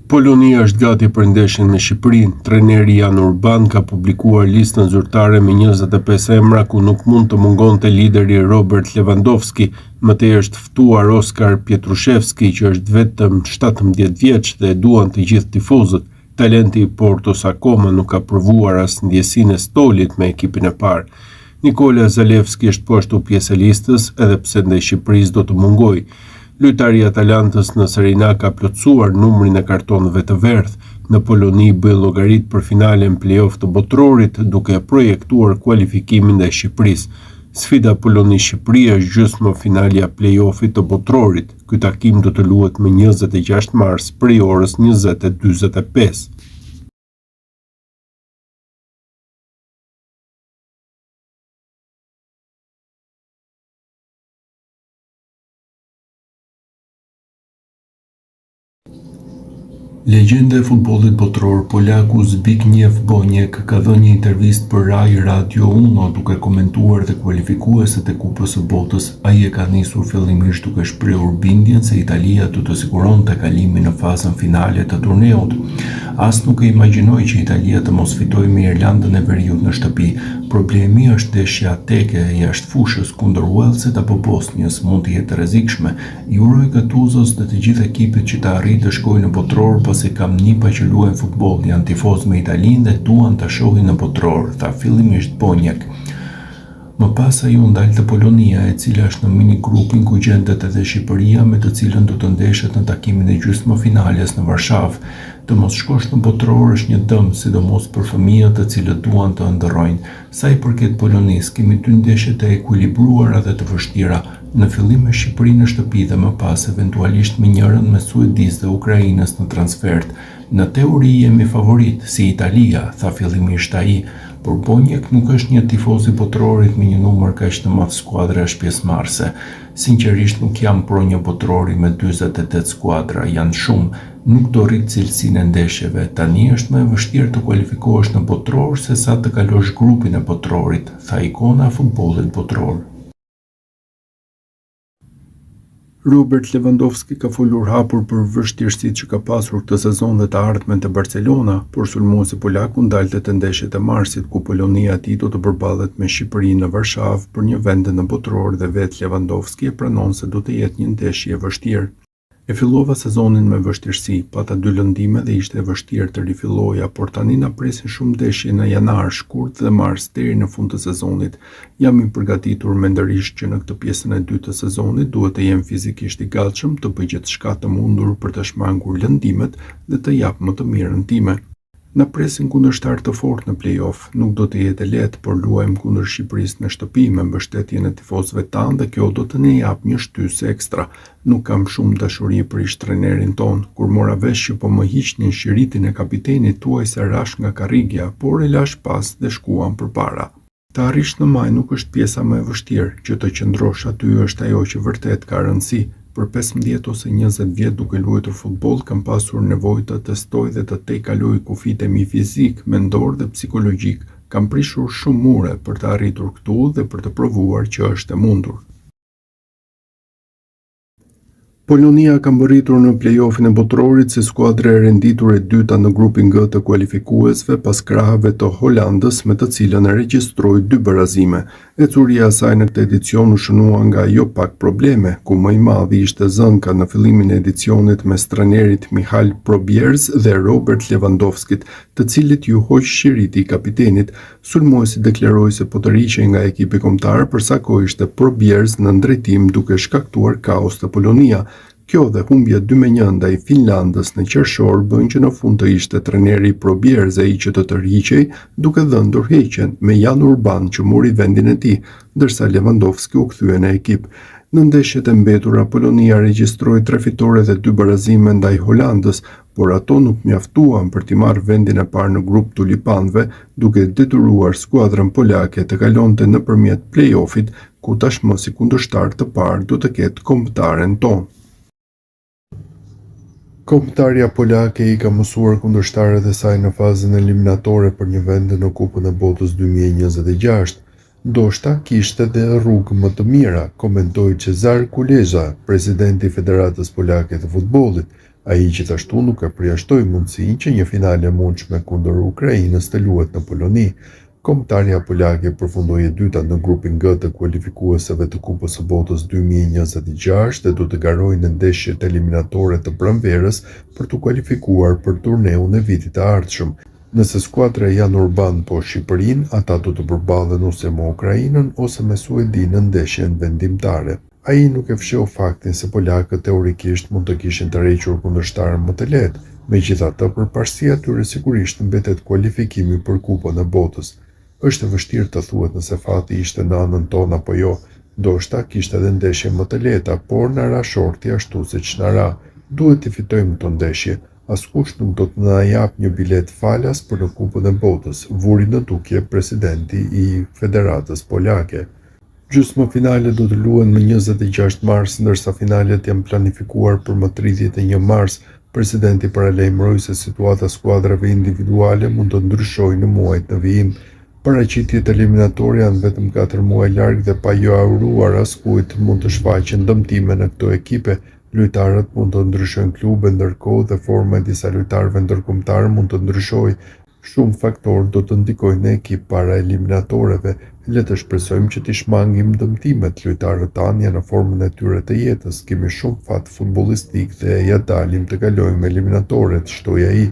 Polonia është gati për ndeshjen me Shqipërinë. Trajneri Jan Urban ka publikuar listën zyrtare me 25 emra ku nuk mund të mungonte lideri Robert Lewandowski. Mëtej është ftuar Oskar Pietrushevski, që është vetëm 17 vjeç dhe e duan të gjithë tifozët. Talenti i Portos akoma nuk ka provuar as ndjesinë e stolit me ekipin e parë. Nikola Zalewski është po ashtu pjesë e listës, edhe pse ndaj Shqipërisë do të mungojë. Lojtari i Atalantës në Serie A ka plotësuar numrin e kartonëve të verdh. Në Poloni bëj llogarit për finalen play-off të botrorit, duke projektuar kualifikimin ndaj Shqipërisë. Sfida Poloni-Shqipëri është gjysmëfinalja play-offit të botrorit. Ky takim do të luhet më 26 mars prej orës 20:45. Legjenda e futbollit botror, polaku Zbigniew Boniek ka dhënë një intervistë për Rai Radio Uno duke komentuar dhe kualifikueset e Kupës së Botës. Ai e ka nisur fillimisht duke shprehur bindjen se Italia do të siguronte kalimin në fazën finale të turneut. As nuk e imagjinoi që Italia të mos fitojë me Irlandën e Veriut në shtëpi. Problemi është ndeshja teke jashtë fushës kundër Walesit apo Bosnjës, mund të jetë rrezikshme. I uroj Gattusos dhe të gjithë ekipit që të arrijë të shkojnë në botror, pasi kam nipa që luajnë futboll, janë tifoz me Italinë dhe duan ta shohin në botror, tha fillimisht Boniek. Më pas ai u ndal te Polonia, e cila është në mini grupin ku gjendet edhe Shqipëria, me të cilën do të ndeshet në takimin e gjysmëfinales në Varshavë. Të mos shkosh në botror është një dëm, sidomos për fëmijët të cilët duan të ëndërrojnë. Sa i përket Polonisë, kemi 2 ndeshje të ekuilibruara dhe të vështira. Në fillim me Shqipërinë në shtëpi dhe më pas eventualisht me njërën me Suedisë dhe Ukrainës në transfert. Në teori jemi favorit, si Italia, tha fillimisht ai, por Boniek nuk është një tifoz i botrorit me një numër kaq të madh skuadrash pjesëmarrëse. Sinqerisht nuk jam pro një botrori me 48 skuadra, janë shumë, nuk do rrit cilësinë e ndeshjeve. Tani është më e vështirë të kualifikohesh në botror se sa të kalosh grupin e botrorit, tha ikona e futbollit botror. Robert Lewandowski ka folur hapur për vështirësitë që ka pasur këtë sezon dhe të ardhmen te Barcelona, por sulmuesi polaku ndalte te ndeshjet e marsit ku Polonia e tij do të përballet me Shqipërinë në Varshavë për një vend në botror dhe vetë Lewandowski e pranon se do të jetë një ndeshje e vështirë. E fillova sezonin me vështirësi, pata 2 lëndime dhe ishte e vështirë të rifilloja, por tani na presin shumë ndeshje në janar, shkurt dhe mars deri në fund të sezonit. Jam i përgatitur mendërisht që në këtë pjesën e dytë të sezonit duhet të jem fizikisht i gatshëm të bëj gjithçka të mundur për të shmangur lëndimet dhe të jap më të mirën time. Na presin kundërshtar të fortë në play-off, nuk do të jetë lehtë, por luajmë kundër Shqipërisë në shtëpi me mbështetjen e tifozëve tanë dhe kjo do të ne jap një shtysë ekstra. Nuk kam shumë dashuri për ish trajnerin ton, kur mora vesh që po më hiqnin shiritin e kapitenit tuaj se rash nga karrigja, por e lash pas dhe shkuam përpara. Të arrish në maj nuk është pjesa më e vështirë, që të qëndrosh aty është ajo që vërtet ka rëndësi. Për 15 ose 20 vjet duke luajtur futboll, kam pasur nevojë të testoj dhe të tejkaloj kufit e mi fizik, mendor dhe psikologjik. Kam prishur shumë mure për të arritur këtu dhe për të provuar që është e mundur. Polonia ka mbërritur në play-offin e botrorit si skuadra e renditur e dyta në grupin G të kualifikuesve pas krahave të Holandës, me të cilën e regjistroi 2 barazime. Ecuria e saj në këtë edicion u shënua nga jo pak probleme, ku më i madhi ishte zënka në fillimin e edicionit mes trajnerit Michal Probierz dhe Robert Lewandowskit, të cilit ju hoq shiriti i kapitenit. Sulmuesi deklaroi se po të riqej nga ekipi kombëtar përsa kohë ishte Probierz në drejtim duke shkaktuar kaos te Polonia. Kjo dhe humbja 2-1 ndaj Finlandës në qershor bën që në fund të ishte trajneri Probierz ai që të tërhiqej, duke dhënë dorëheqjen me Jan Urban që mori vendin e tij, ndërsa Lewandowski u kthye në ekip. Në ndeshjet e mbetura Polonia regjistroi 3 fitore dhe 2 barazime ndaj Holandës, por ato nuk mjaftuan për t'i marrë vendin e parë në grup tulipanëve, duke detyruar skuadrën polake të kalonte nëpërmjet play-offit, ku tashmë si kundërshtar të parë do të ketë kombëtaren tonë. Kombëtarja polake i ka mësuar kundërshtarët e saj në fazën eliminatore për një vend në Kupën e Botës 2026. Ndoshta kishte dhe rrugë më të mira, komentoi Cezar Kuleza, presidenti i Federatës Polake të Futbollit. Ai gjithashtu nuk e përjashtoi mundësinë që një finale e mundshme kundër Ukrainës të luhet në Poloni. Kombëtarja polake përfundoi e dyta në grupin G të kualifikuesave të Kupës së Botës 2026 dhe do të garojë në ndeshjet eliminatore të pranverës për të kualifikuar për turneun e vitit të ardhshëm. Nëse skuadra e Jan Urban po Shqipërinë, ata do të përballen ose me Ukrainën ose me Suedinë në ndeshjen vendimtare. Ai nuk e fsheu faktin se polakët teorikisht mund të kishin tërhequr kundërshtarën më të lehtë, megjithatë përparësia e tyre sigurisht mbetet kualifikimi për Kupën e Botës. Është e vështirë të thuhet nëse fati ishte në anën tonë apo jo. Ndoshta kishte edhe ndeshje më të lehta, por na ra shorti ashtu siç na ra. Duhet të fitojmë këtë ndeshje. Askush nuk do të na jap një bilet falas për në Kupën e Botës, vuri në tukje presidenti i Federatës Polake. Gjysmëfinale do të luhen më 26 mars, ndërsa finalet janë planifikuar për më 31 mars. Presidenti paralajmëroi se situata skuadrave individuale mund të ndryshojë në muajt në vijim. Paraqitjet eliminatore janë vetëm 4 muaj larg dhe pa jo auruar askujt mund të shfaqen dëmtime në këto ekipe. Lojtarët mund të ndryshojnë klube, ndërkohë dhe forma e disa lojtarëve ndërkombëtar mund të ndryshojë. Shumë faktorë do të ndikojnë në ekip para eliminatoreve. Le të shpresojmë që t'i shmangim dëmtimet. Lojtarët tanë janë në formën e tyre të jetës. Kemi shumë fat futbollistik dhe ja dalim të kalojmë eliminatoret, shtoi ai.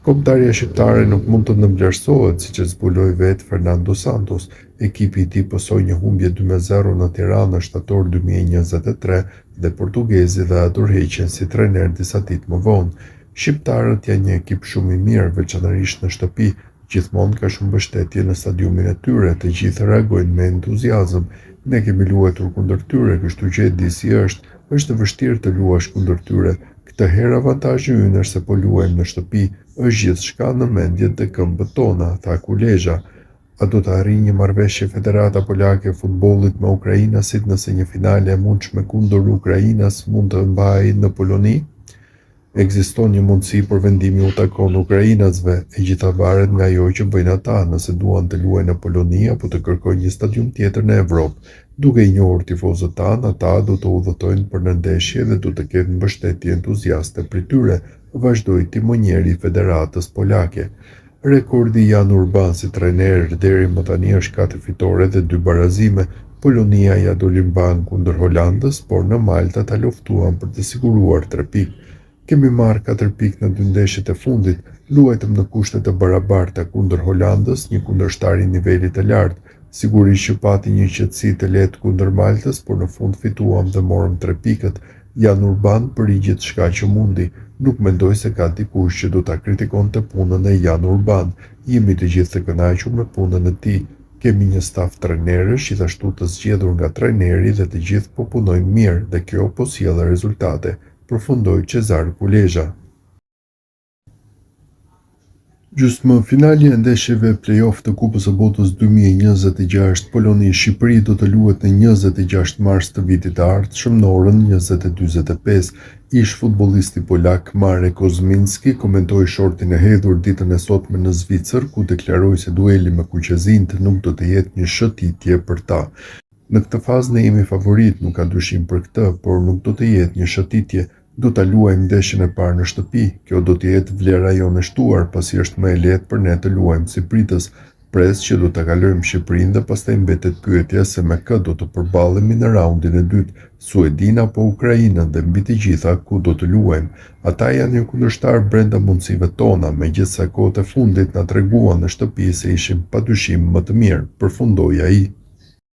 Kombëtarja shqiptare nuk mund të nënvlerësohet, siç e zbuloi vetë Fernando Santos. Ekipi i tij posoi një humbje 2-0 në Tiranë në shtator 2023 dhe portugezi dha dorëheqjen si trajner disa ditë më vonë. Shqiptarët janë një ekip shumë i mirë, veçanërisht në shtëpi. Gjithmonë ka shumë mbështetje në stadiumin e tyre, të gjithë reagojnë me entuziazëm. Ne kemi luajtur kundër tyre, kështu që e di si është. Është e vështirë të luash kundër tyre. Këtë herë avantazhi ynë është se po luajmë në shtëpi. Është gjithçka në mendjet dhe këmbët tona, tha Kulezha. A do të arrijë një marrëveshje Federata Polake e Futbollit me ukrainasit nëse një finale e mundshme kundër Ukrainës mund të mbahej në Poloni? Ekziston një mundësi për vendimi u takon ukrainasve, e gjitha varet nga ajo që bëjnë ata, nëse duan të luajnë në Poloni apo të kërkojnë një stadium tjetër në Evropë. Duke i njohur tifozët tanë, ata do të udhëtojnë për në ndeshje dhe do të ketë mbështetje entuziaste prej tyre, vazhdoi timonieri i Federatës Polake. Rekordi i Jan Urban si trajner deri më tani është 4 fitore dhe 2 barazime. Polonia ja doli mban kundër Holandës, por në Malta ta luftuan për të siguruar 3 pikë. Kemi marrë 4 pikë në 2 ndeshjet e fundit, luajtëm në kushte të barabarta kundër Holandës, një kundërshtar i nivelit të lartë. Sigurisht që pati një qetësi të lehtë kundër Maltës, por në fund fituam dhe morëm 3 pikët. Jan Urban bëri gjithçka që mundi. Nuk mendoj se ka dikush që do ta kritikonte punën e Jan Urban. Jemi të gjithë të kënaqur me punën e tij. Kemi një staf trajnerësh gjithashtu të zgjedhur nga trajneri dhe të gjithë po punojnë mirë dhe kjo po sjell rezultate, përfundoi Cezar Kulezha. Gjysmëfinali e ndeshjeve play-off të Kupës së Botës 2026 Poloni-Shqipëri do të luhet në 26 mars të vitit të ardhshëm në orën 20:45. Ish futbollisti polak Marek Kozminski komentoi shortin e hedhur ditën e sotme në Zvicër, ku deklaroi se dueli me Kuqezint nuk do të jetë një shëtitje për ta. Në këtë fazë ne jemi favorit, nuk ka dyshim për këtë, por nuk do të jetë një shëtitje. Do ta luajmë ndeshjen e parë në shtëpi. Kjo do të jetë vlera jonë e shtuar, pasi është më e lehtë për ne të luajmë si pritës. Pres që do ta kalojmë Shqipërinë dhe pastaj mbetet pyetja se me kë do të përballemi në raundin e dytë, Suedinë apo Ukrainën dhe mbi të gjitha ku do të luajmë. Ata janë një kundërshtar brenda mundësive tona, megjithëse kohët e fundit na treguan në shtëpi se ishim padyshim më të mirë, përfundoi ai.